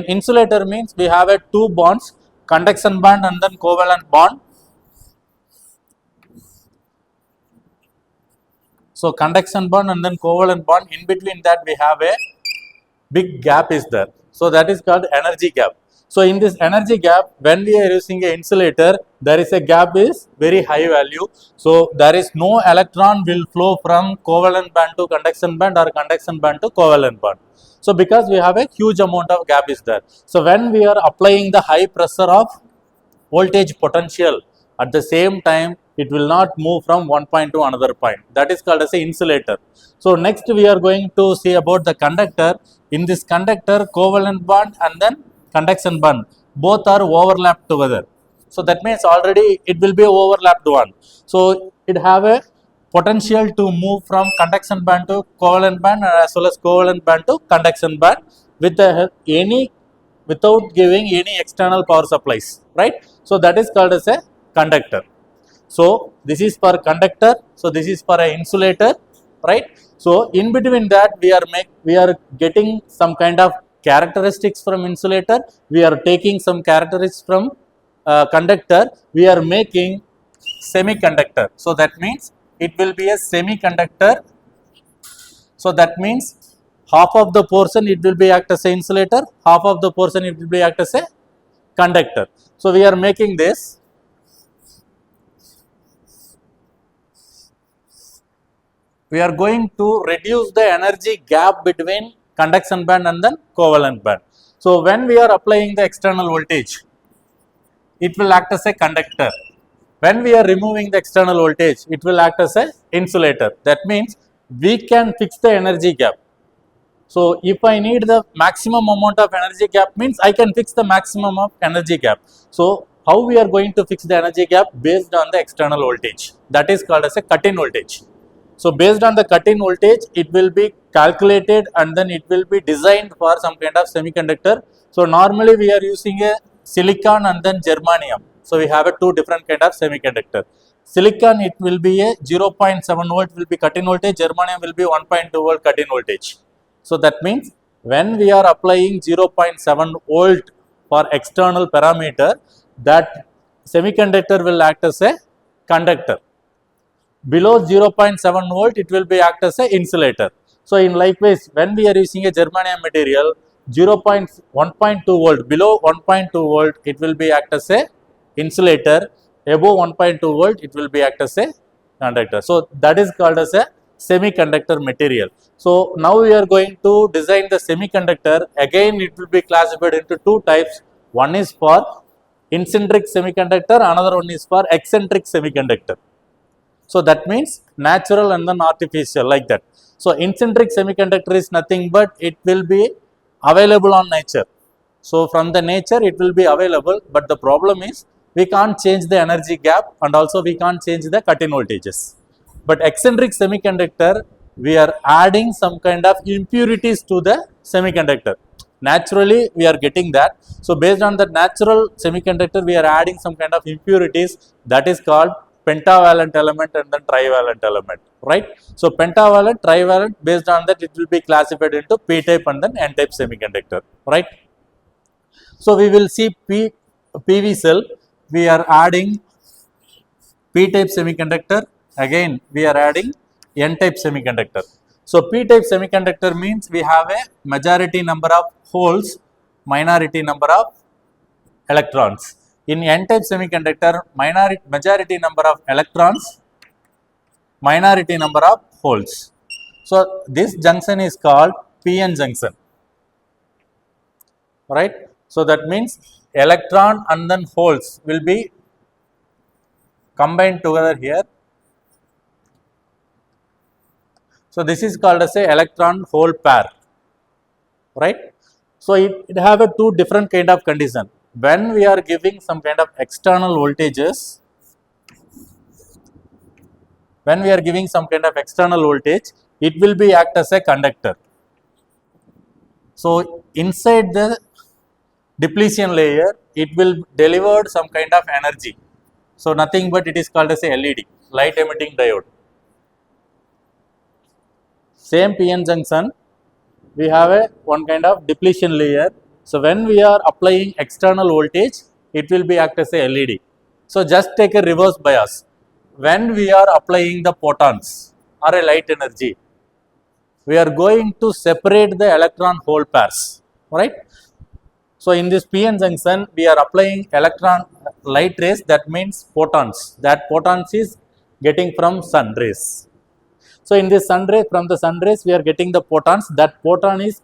insulator means we have a two bonds, conduction band and then covalent bond. So conduction bond and then covalent bond, in between that we have a big gap is there. So that is called energy gap. So in this energy gap, when we are using a insulator, there is a gap is very high value. So there is no electron will flow from covalent band to conduction band or conduction band to covalent band. So because we have a huge amount of gap is there. So when we are applying the high pressure of voltage potential, at the same time it will not move from one point to another point. That is called as a insulator. So next we are going to see about the conductor. In this conductor, covalent bond and then conduction bond both are overlapped together. So that means already it will be overlapped one. So it have a potential to move from conduction band to covalent band as well as covalent band to conduction band with without giving any external power supplies, right? So that is called as a conductor. So this is for conductor. So this is for an insulator, right? So in between that we are getting some kind of characteristics from insulator. We are taking some characteristics from conductor. We are making semiconductor. So that means it will be a semiconductor. So that means half of the portion it will be act as a insulator, half of the portion it will be act as a conductor. So we are making this. We are going to reduce the energy gap between conduction band and then covalent band. So when we are applying the external voltage, it will act as a conductor. When we are removing the external voltage, it will act as a insulator. That means we can fix the energy gap. So if I need the maximum amount of energy gap means I can fix the maximum of energy gap. So how we are going to fix the energy gap? Based on the external voltage. That is called as a cut-in voltage. So based on the cut-in voltage, it will be calculated and then it will be designed for some kind of semiconductor. So normally we are using a silicon and then germanium. So we have a two different kind of semiconductor. Silicon it will be a 0.7 volt will be cut-in voltage, germanium will be 1.2 volt cut-in voltage. So that means when we are applying 0.7 volt for external parameter, that semiconductor will act as a conductor. Below 0.7 volt, it will be act as a insulator. So in likewise, when we are using a germanium material, 1.2 volt, below 1.2 volt, it will be act as a insulator. Above 1.2 volt, it will be act as a conductor. So that is called as a semiconductor material. So now we are going to design the semiconductor. Again, it will be classified into two types. One is for intrinsic semiconductor, another one is for eccentric semiconductor. So that means natural and then artificial, like that. So intrinsic semiconductor is nothing but it will be available on nature. So from the nature it will be available, but the problem is we can't change the energy gap and also we can't change the cut-in voltages. But eccentric semiconductor, we are adding some kind of impurities to the semiconductor. Naturally we are getting that. So based on the natural semiconductor, we are adding some kind of impurities, that is called pentavalent element and then trivalent element, right? So pentavalent, trivalent, based on that it will be classified into p-type and then n-type semiconductor, right? So we will see PV cell, we are adding p-type semiconductor, again we are adding n-type semiconductor. So p-type semiconductor means we have a majority number of holes, minority number of electrons. In n-type semiconductor, majority number of electrons, minority number of holes. So this junction is called PN junction, right? So that means electron and then holes will be combined together here. So this is called as a electron hole pair, right? So it have a two different kind of condition. When we are giving some kind of external voltages, when we are giving some kind of external voltage, it will be act as a conductor. So inside the depletion layer, it will deliver some kind of energy. So nothing but it is called as a LED, light emitting diode. Same PN junction, we have a one kind of depletion layer. So when we are applying external voltage, it will be act as a LED. So just take a reverse bias. When we are applying the photons or a light energy, we are going to separate the electron hole pairs, right? So in this PN junction, we are applying electron light rays, that means photons. That photons is getting from sun rays. So in this sun ray, from the sun rays, we are getting the photons. That photon is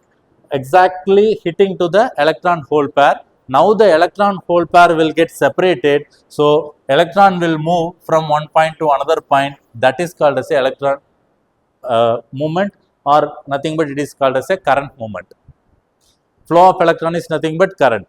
exactly hitting to the electron hole pair. Now the electron hole pair will get separated. So electron will move from one point to another point. That is called as a electron movement, or nothing but it is called as a current movement. Flow of electron is nothing but current.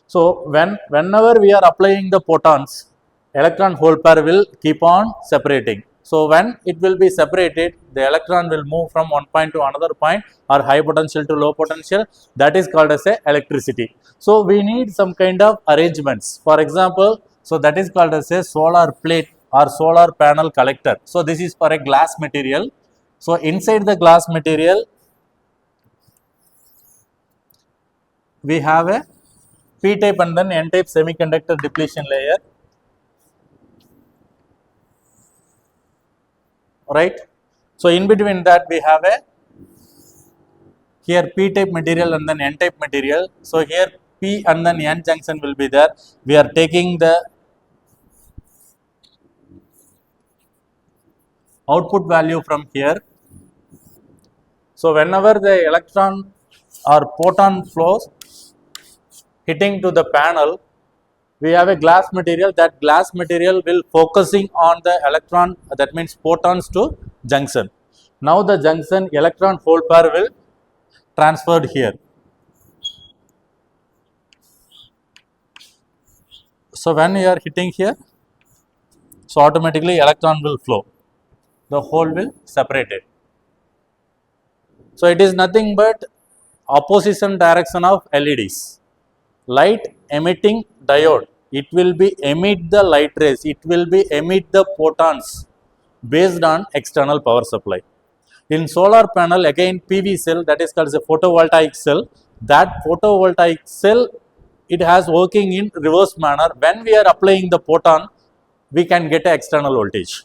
So whenever we are applying the photons, electron hole pair will keep on separating. So when it will be separated, the electron will move from one point to another point, or high potential to low potential. That is called as a electricity. So we need some kind of arrangements. For example, so that is called as a solar plate or solar panel collector. So this is for a glass material. So inside the glass material, we have a P-type and then N-type semiconductor depletion layer, right? So in between that, we have a here P-type material and then N-type material. So here P and then N junction will be there. We are taking the output value from here. So whenever the electron or photon flows hitting to the panel, we have a glass material. That glass material will focusing on the electron, that means photons to junction. Now the junction electron hole pair will transferred here. So when you are hitting here, so automatically electron will flow. The hole will separate it. So it is nothing but opposition direction of LEDs. Light emitting diode, it will be emit the light rays, it will be emit the photons based on external power supply. In solar panel, again PV cell, that is called as a photovoltaic cell. That photovoltaic cell, it has working in reverse manner. When we are applying the photon, we can get an external voltage.